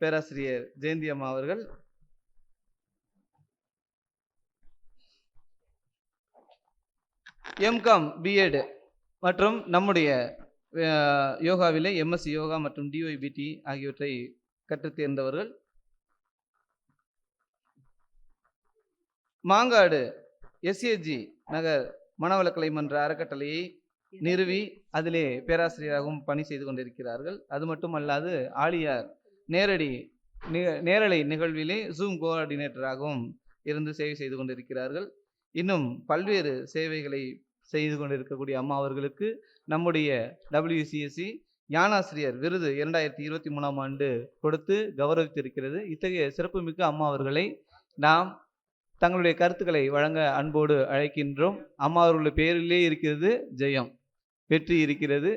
பேராசிரியர் ஜெயந்தி அம்மா அவர்கள். எம்காம் பிஎட் மற்றும் நம்முடைய யோகாவிலே எம்எஸ்சி யோகா மற்றும் டிஒய்பிடி ஆகியவற்றை கற்றுத் தேர்ந்தவர்கள். மாங்காடு எஸ்ஏஜி நகர் மனவளக்கலை மன்ற அறக்கட்டளையை நிறுவி அதிலே பேராசிரியராகவும் பணி செய்து கொண்டிருக்கிறார்கள். அது மட்டுமல்லாது ஆழியார் நேரலை நிகழ்விலே ஜூம் கோஆர்டினேட்டராகவும் இருந்து சேவை செய்து கொண்டிருக்கிறார்கள். இன்னும் பல்வேறு சேவைகளை செய்து கொண்டிருக்கக்கூடிய அம்மா அவர்களுக்கு நம்முடைய WCSC ஞானாசிரியர் விருது 2023ஆம் ஆண்டு கொடுத்து கௌரவித்திருக்கிறது. இத்தகைய சிறப்புமிக்க அம்மா அவர்களை நாம் தங்களுடைய கருத்துக்களை வழங்க அன்போடு அழைக்கின்றோம். அம்மா அவர்களுடைய பெயரிலே இருக்கிறது ஜெயம், வெற்றி இருக்கிறது.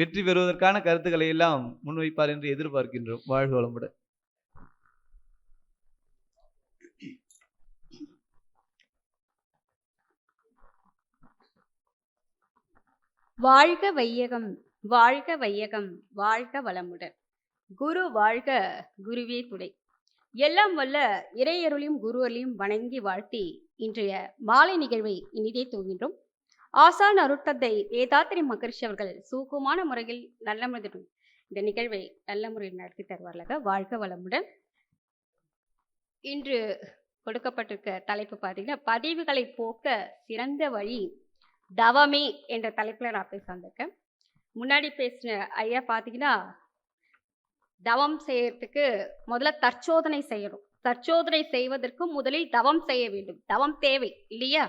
வெற்றி பெறுவதற்கான கருத்துக்களை எல்லாம் முன்வைப்பார் என்று எதிர்பார்க்கின்றோம். வாழ்க வளமுடன். வாழ்க வையகம், வாழ்க வையகம், வாழ்க வளமுடன். குரு வாழ்க, குருவே துணை. எல்லாம் வல்ல இறையருளையும் குருவரையும் வணங்கி வாழ்த்தி இன்றைய மாலை நிகழ்வை இனிதே துவங்கின்றோம். ஆசான் அருட்தந்தை வேதாத்திரி மகரிஷி அவர்கள் சூக்குமான முறையில் நல்ல முறையில் இந்த நிகழ்வை நல்ல முறையில் நடத்தி தருவார்களாக. வாழ்க வளமுடன். இன்று கொடுக்கப்பட்டிருக்க தலைப்பு பார்த்தீங்கன்னா, பதிவுகளை போக்க சிறந்த வழி தவமே என்ற தலைப்பில் நான் பேச வந்திருக்கேன். முன்னாடி பேசின ஐயா பார்த்தீங்கன்னா, தவம் செய்யறதுக்கு முதல்ல தற்சோதனை செய்யணும். தற்சோதனை செய்வதற்கு முதலில் தவம் செய்ய வேண்டும். தவம் தேவை இல்லையா?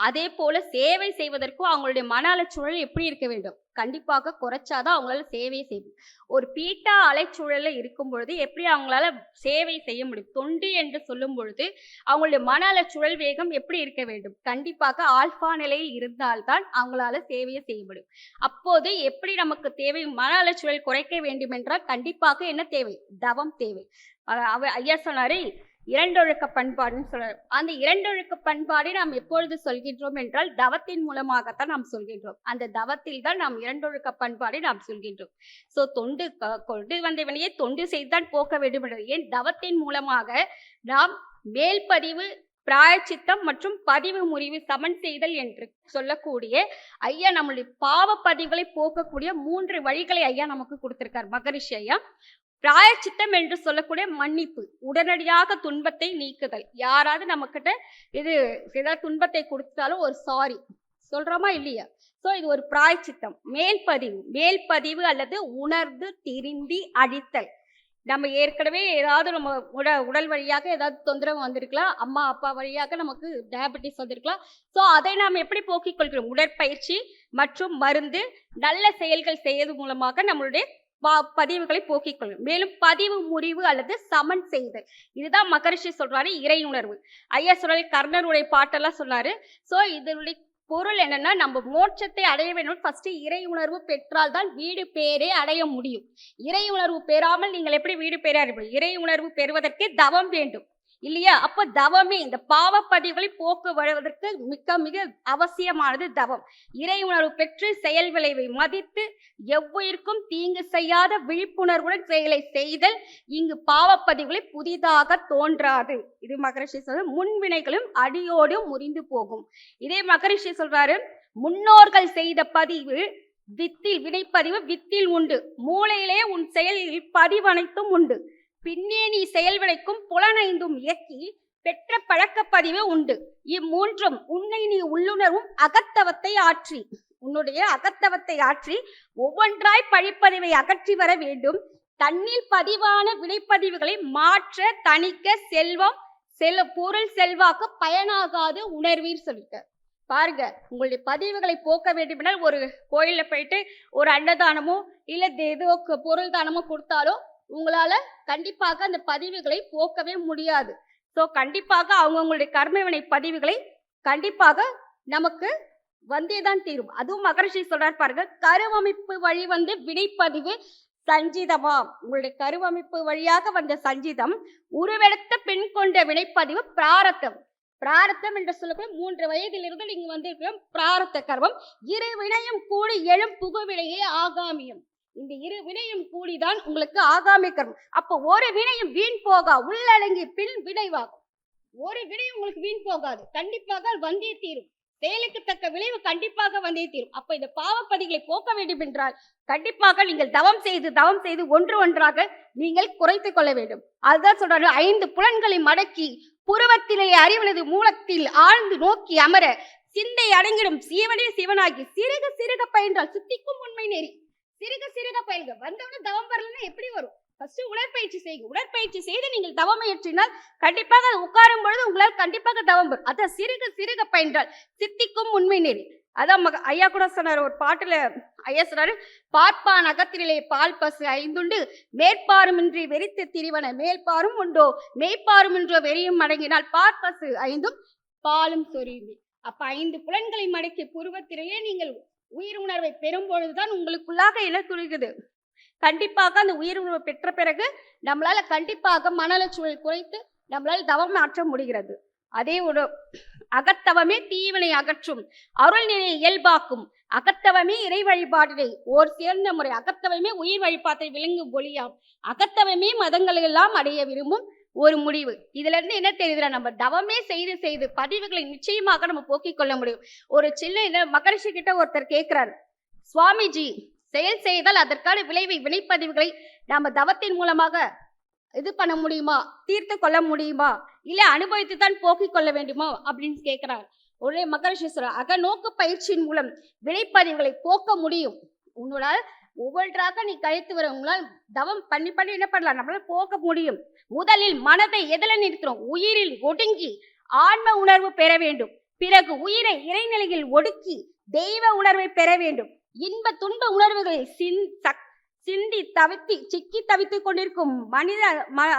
அதே போல சேவை செய்வதற்கும் அவங்களுடைய மன அலைச்சூழல் எப்படி இருக்க வேண்டும்? கண்டிப்பாக குறைச்சாதான் அவங்களால சேவையை செய்யும். ஒரு பீட்டா அலைச்சூழல்ல இருக்கும் பொழுது எப்படி அவங்களால சேவை செய்ய முடியும்? தொண்டு என்று சொல்லும் பொழுது அவங்களுடைய மன அலைச்சூழல் வேகம் எப்படி இருக்க வேண்டும்? கண்டிப்பாக ஆல்பா நிலையில் இருந்தால்தான் அவங்களால சேவையை செய்ய முடியும். அப்போது எப்படி நமக்கு தேவை? மன அலைச்சூழல் குறைக்க வேண்டும் என்றால் கண்டிப்பாக என்ன தேவை? தவம் தேவை. ஐயா சொன்னாரு இரண்டொழுக்க பண்பாடுன்னு சொல்றாரு. அந்த இரண்டொழுக்க பண்பாடை நாம் எப்பொழுது சொல்கின்றோம் என்றால் தவத்தின் மூலமாகத்தான் நாம் சொல்கின்றோம். அந்த தவத்தில் தான் நாம் இரண்டொழுக்க பண்பாடை நாம் சொல்கின்றோம். சோ தொண்டு கொண்டு வந்தவனையே தொண்டு செய்துதான் போக்க வேண்டும் என்றது. ஏன்? தவத்தின் மூலமாக நாம் மேல்பதிவு, பிராயச்சித்தம் மற்றும் பதிவு முறிவு சமன் செய்தல் என்று சொல்லக்கூடிய ஐயா நம்மளுடைய பாவ பதிவுகளை போக்கக்கூடிய 3 வழிகளை ஐயா நமக்கு கொடுத்திருக்கார் மகரிஷி ஐயா. பிராயச்சித்தம் என்று சொல்லக்கூடிய மன்னிப்பு, உடனடியாக துன்பத்தை நீக்குதல். யாராவது நம்மக்கிட்ட இது ஏதாவது துன்பத்தை கொடுத்தாலும் ஒரு சாரி சொல்றோமா இல்லையா? சோ இது ஒரு பிராயச்சித்தம். மேல்பதிவு அல்லது உணர்ந்து திருந்தி அழித்தல். நம்ம ஏற்கனவே ஏதாவது நம்ம உடல் வழியாக ஏதாவது தொந்தரவு வந்திருக்கலாம், அம்மா அப்பா வழியாக நமக்கு டயபெட்டிஸ் வந்திருக்கலாம். ஸோ அதை நாம் எப்படி போக்கிக் கொள்கிறோம்? உடற்பயிற்சி மற்றும் மருந்து, நல்ல செயல்கள் செய்வது மூலமாக நம்மளுடைய பதிவுகளை போக்கிக் கொள்ளும். மேலும் பதிவு முறிவு அல்லது சமன் செய்தல். இதுதான் மகரிஷி சொல்றாரு இறை உணர்வு. ஐயா சொல்றாரு, கர்ணருடைய பாட்டெல்லாம் சொன்னாரு. சோ இதனுடைய பொருள் என்னன்னா, நம்ம மோட்சத்தை அடைய வேண்டும். ஃபர்ஸ்ட் இறை உணர்வு பெற்றால் தான் வீடு பேரே அடைய முடியும். இறை உணர்வு பெறாமல் நீங்கள் எப்படி வீடு பேரே அடைய முடியும்? இறை உணர்வு பெறுவதற்கு தவம் வேண்டும் இல்லையா? அப்ப தவமே இந்த பாவ பதிவுகளை போக்குவதற்கு மிக மிக அவசியமானது தவம். இறை உணர்வு பெற்று செயல் விளைவை மதித்து எவ்வுயிருக்கும் தீங்கு செய்யாத விழிப்புணர்வுடன் செயலை செய்தல் இங்கு பாவப்பதிவுகளை புதிதாக தோன்றாது. இது மகரிஷி சொல்ற. முன்வினைகளும் அடியோடு முறிந்து போகும். இதே மகரிஷி சொல்றாரு, முன்னோர்கள் செய்த பதிவு வினைப்பதிவு வித்தில் உண்டு. மூளையிலே உன் செயலில் பதிவு அனைத்தும் உண்டு. பின்னே நீ செயல்விளைக்கும் புலனைந்தும் இயக்கி பெற்ற பழக்கப்பதிவு உண்டு. இம்மூன்றும் உன்னை நீ உள்ளுணர்வும் அகத்தவத்தை ஆற்றி உன்னுடைய அகத்தவத்தை ஆற்றி ஒவ்வொன்றாய் பழிப்பதிவை அகற்றி வர வேண்டும். தன்னில் பதிவான வினைப்பதிவுகளை மாற்ற தணிக்க செல்வம் பொருள் செல்வாக்கு பயனாகாது உணர்வீர் சொல்லிட்ட. பாருங்க, உங்களுடைய பதிவுகளை போக்க வேண்டும் என்றால் ஒரு கோயில்ல போயிட்டு ஒரு அன்னதானமோ இல்ல ஏதோ பொருள் தானமோ கொடுத்தாலோ உங்களால கண்டிப்பாக அந்த பதிவுகளை போக்கவே முடியாது. ஸோ கண்டிப்பாக அவங்களுடைய கர்மவினை பதிவுகளை கண்டிப்பாக நமக்கு வந்தேதான் தீரும். அதுவும் மகரிஷி சொல்றார் பாருங்க, கருவமைப்பு வழி வினைப்பதிவு சஞ்சிதமா. உங்களுடைய கருவமைப்பு வழியாக வந்த சஞ்சிதம் உருவெடுத்த பெண் கொண்ட வினைப்பதிவு பிராரத்தம். பிராரத்தம் என்று சொல்லக்கூடிய 3 வயதிலிருந்து நீங்க வந்திருக்கிறோம். பிராரத்த கர்மம் இரு வினையும் கூடி எழும் புகுவினையே ஆகாமியம். இந்த இரு வினையும் கூடிதான் உங்களுக்கு ஆகாமி கர்மம். அப்போ ஒரு வினையும் வீண் போகா, உள்ளடங்கி பின் வினைவாகும். ஒரு வினையும் உங்களுக்கு வீண் போகாது, கண்டிப்பாக வந்தே தீரும். செயலுக்கு தக்க விளைவு கண்டிப்பாக வந்தே தீரும். அப்ப இந்த பாவப்பதிகளை போக்க வேண்டும் என்றால் கண்டிப்பாக நீங்கள் தவம் செய்து ஒன்று ஒன்றாக நீங்கள் குறைத்துக் கொள்ள வேண்டும். அதுதான் சொல்றாரு, 5 புலன்களை மடக்கி புருவத்திலே அறிவனது மூலத்தில் ஆழ்ந்து நோக்கி அமர சிந்தை அடங்கிடும் சிவனே சிவனாகி சிறுக சிறுக பயின்றால் சித்திக்கும் உண்மை நெறி. சிறுக சிறுக பயில்க. வந்தவன தவம் வரலன்னா எப்படி வரும்? ஃபர்ஸ்ட் உடற்பயிற்சி செய்யுங்க. உடற்பயிற்சி செய்து நீங்கள் தவம் இயற்றினால் கண்டிப்பாக உட்காரும் பொழுது உங்களால் கண்டிப்பாக தவம் வரும். அதான் சிறுக சிறுக பயின்றால் சித்திக்கும் உண்மை நெறி. அதான் ஐயா கூட சொன்னார் ஒரு பாட்டுல. ஐயா சொன்னாரு, பார்ப்பான் அகத்திலே பால் பசு 5 மேற்பாருமின்றி வெறித்து திரிவன மேல்பாரும் உண்டோ மெய்ப்பாரும் என்றோ வெறியும் அடங்கினால் பார்ப்பசு 5 பாலும் சொரியுமே. அப்ப 5 புலன்களை மடக்கி புருவத்திலேயே நீங்கள் உயிர் உணர்வை பெறும் பொழுதுதான் உங்களுக்குள்ளாக என்ன துணிக்குது. கண்டிப்பாக அந்த உயிர் உணர்வு பெற்ற பிறகு நம்மளால கண்டிப்பாக மனலட்சுவை குறைத்து நம்மளால் தவம் மாற்ற முடிகிறது. அதே ஒரு அகத்தவமே தீவினை அகற்றும் அருள் நிலை இயல்பாக்கும் அகத்தவமே இறை வழிபாட்டினை ஓர் சேர்ந்த முறை. அகத்தவமே உயிர் வழிபாட்டை விளங்கும் ஒளியாம். அகத்தவமே மதங்களை எல்லாம் அடைய விரும்பும் ஒரு முடிவு. இதுல இருந்து என்ன தெரியுதுன்னா, நம்ம தவமே செய்து பதிவுகளை நிச்சயமாக நம்ம போக்கிக் கொள்ள முடியும். ஒரு சின்ன மகரிஷி கிட்ட ஒருத்தர் கேட்கிறார், சுவாமிஜி செயல் செய்தால் அதற்கான விளைவை வினைப்பதிவுகளை நாம தவத்தின் மூலமாக இது பண்ண முடியுமா, தீர்த்து கொள்ள முடியுமா, இல்ல அனுபவித்து தான் போக்கிக் கொள்ள வேண்டுமா அப்படின்னு கேட்கிறார். ஒரே மகரிஷி சொல்ற, அகநோக்கு பயிற்சியின் மூலம் வினைப்பதிவுகளை போக்க முடியும். உன்னால் ஒவ்வொன்றாக நீ கழித்து வர உங்களால் தவம் பண்ணி என்ன பண்ணலாம், நம்மளால போக்க முடியும். முதலில் மனதை எதில நிறுத்துறோம், உயிரில் ஒடுங்கி ஆன்ம உணர்வு பெற வேண்டும். பிறகு உயிரை இறைநிலையில் ஒடுக்கி தெய்வ உணர்வை பெற வேண்டும். இன்ப துன்ப உணர்வுகளை சிந்தி சிக்கி தவித்துக் கொண்டிருக்கும் மனித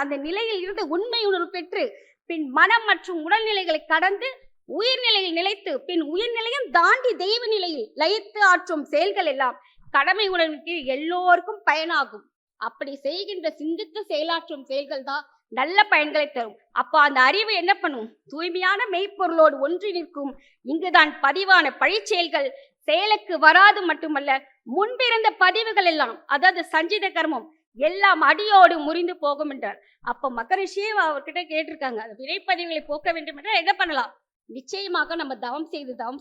அந்த நிலையில் இருந்து உண்மை உணர்வு பெற்று பின் மனம் மற்றும் உடல்நிலைகளை கடந்து உயிர்நிலையில் நிலைத்து பின் உயிர்நிலையும் தாண்டி தெய்வ நிலையில் லயித்து ஆற்றும் செயல்கள் எல்லாம் கடமை உணர்வுக்கு எல்லோருக்கும் பயனாகும். அப்படி செய்கின்ற சிந்தித்து செயலாற்றும் செயல்கள் தான் நல்ல பயன்களை தரும். அப்ப அந்த அறிவு என்ன பண்ணும், தூய்மையான மெய்ப்பொருளோடு ஒன்றி நிற்கும். இங்குதான் பதிவான பழிச்செயல்கள் செயலுக்கு வராது மட்டுமல்ல, முன்பிருந்த பதிவுகள் எல்லாம், அதாவது சஞ்சித கர்மம் எல்லாம் அடியோடு முறிந்து போகும் என்றார். அப்ப மகரிஷியே அவர்கிட்ட கேட்டிருக்காங்க, வினைப்பதிவுகளை போக்க வேண்டும் என்றால் என்ன பண்ணலாம். நிச்சயமாக நம்ம தவம்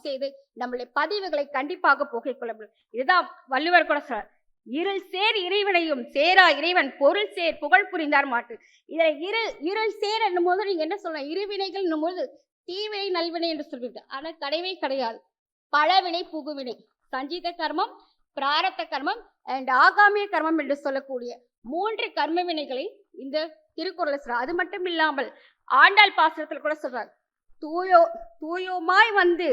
செய்து நம்மளுடைய பதிவுகளை கண்டிப்பாக போக்கிக் கொள்ள முடியும். இதுதான் வள்ளுவர் கூட சொல்றார், இருள் சேர் இறைவனையும் சேரா இறைவன் பொருள் சேர் புகழ் புரிந்தார் மாட்டு. இதுல இருள் சேர் என்னும் போது நீங்க என்ன சொல்லலாம், இருவினைகள் என்னும் போது தீவினை நல்வினை என்று சொல்வீங்க. ஆனா கிடையவே கிடையாது. பழவினை புகுவினை, சஞ்சித கர்மம், பிராரத்த கர்மம் அண்ட் ஆகாமிய கர்மம் என்று சொல்லக்கூடிய 3 கர்ம வினைகளை இந்த திருக்குறள் சொல்றார். அது மட்டும் இல்லாமல் ஆண்டாள் பாசுரத்தில் கூட சொல்றார், தூயோமாய் வந்து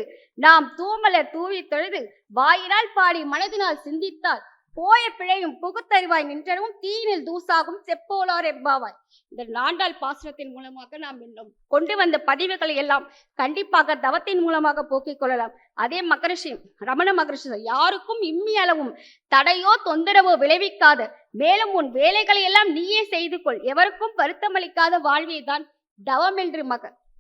நாம் தூமலர் தூவி தொழுது வாயினால் பாடி மனதினால் சிந்தித்தால் போய பிழையும் புகுத்தறிவாய் நின்றவும் தீனில் தூசாகும் செப்போலார் எப்பாவாய். இந்த ஆண்டாள் பாசுரத்தின் மூலமாக நாம் இன்னும் கொண்டு வந்த பதிவுகளை எல்லாம் கண்டிப்பாக தவத்தின் மூலமாக போக்கிக் கொள்ளலாம். அதே மகரிஷி ரமண மகரிஷி, யாருக்கும் இம்மி அளவும் தடையோ தொந்தரவோ விளைவிக்காத மேலும் உன் வேலைகளை எல்லாம் நீயே செய்து கொள், எவருக்கும் வருத்தமளிக்காத வாழ்வே தான் தவம் என்று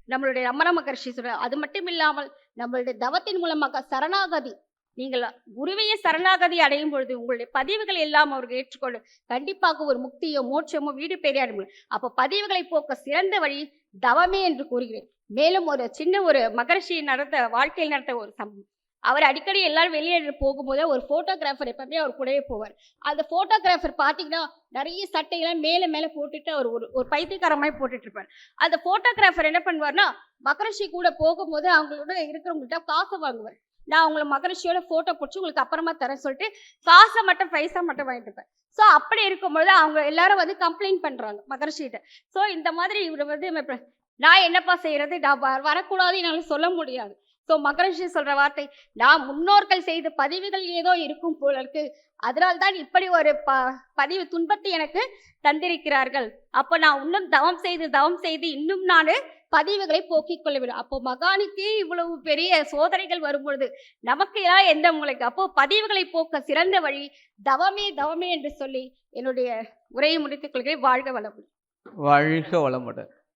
நம்மளுடைய ரமண மகரிஷி சொல்ற. அது மட்டும் இல்லாமல் நம்மளுடைய தவத்தின் மூலமாக சரணாகதி, நீங்கள் குருவையே சரணாகதி அடையும் பொழுது உங்களுடைய பதிவுகள் எல்லாம் அவர்கள் ஏற்றுக்கொண்டு கண்டிப்பாக ஒரு முக்தியோ மோட்சமோ வீடு பேரே அடைய முடியும். அப்ப பதிவுகளை போக்க சிறந்த வழி தவமே என்று கூறுகிறேன். மேலும் ஒரு சின்ன ஒரு மகரிஷி வாழ்க்கையில் நடத்த ஒரு சம்பவம். அவர் அடிக்கடி எல்லாரும் வெளியே போகும்போது ஒரு போட்டோகிராஃபர் எப்பவுமே அவர் கூடவே போவார். அந்த போட்டோகிராஃபர் பார்த்தீங்கன்னா நிறைய சட்டையெல்லாம் மேலே போட்டுட்டு அவர் ஒரு பைத்தியக்காரமாய் போட்டுட்டு இருப்பார். அந்த போட்டோகிராஃபர் என்ன பண்ணுவார்னா, மகரிஷி கூட போகும்போது அவங்களோட இருக்கிறவங்கள்ட்ட காசை வாங்குவார். நான் உங்களை மகரிஷியோட போட்டோ பிடிச்சி உங்களுக்கு அப்புறமா தரேன் சொல்லிட்டு காசை மட்டும் பைசா மட்டும் வாங்கிட்டு இருப்பேன். ஸோ அப்படி இருக்கும்பொழுது அவங்க எல்லாரும் வந்து கம்ப்ளைண்ட் பண்றாங்க மகரிஷிகிட்ட. ஸோ இந்த மாதிரி இவர் வந்து நான் என்னப்பா செய்யறது, நான் வரக்கூடாது என்னால சொல்ல முடியாது. ஸோ மகரிஷி சொல்ற வார்த்தை, நான் முன்னோர்கள் செய்த பதிவுகள் ஏதோ இருக்கும் போல இருக்கு, அதனால்தான் இப்படி ஒரு பதிவு துன்பத்தை எனக்கு தந்திருக்கிறார்கள். அப்ப நான் இன்னும் தவம் செய்து இன்னும் நான் பதிவுகளை போக்கிக் கொள்ள வேண்டும். அப்போ மகானுக்கே இவ்வளவு பெரிய சோதனைகள் வரும்பொழுது நமக்கு எந்த மூளைக்கு. அப்போ பதிவுகளை போக்க சிறந்த வழி தவமே என்று சொல்லி என்னுடைய உரையை முடித்துக் கொள்கிறேன். வாழ்க வளமுடன். வாழ்க வளமுடன்.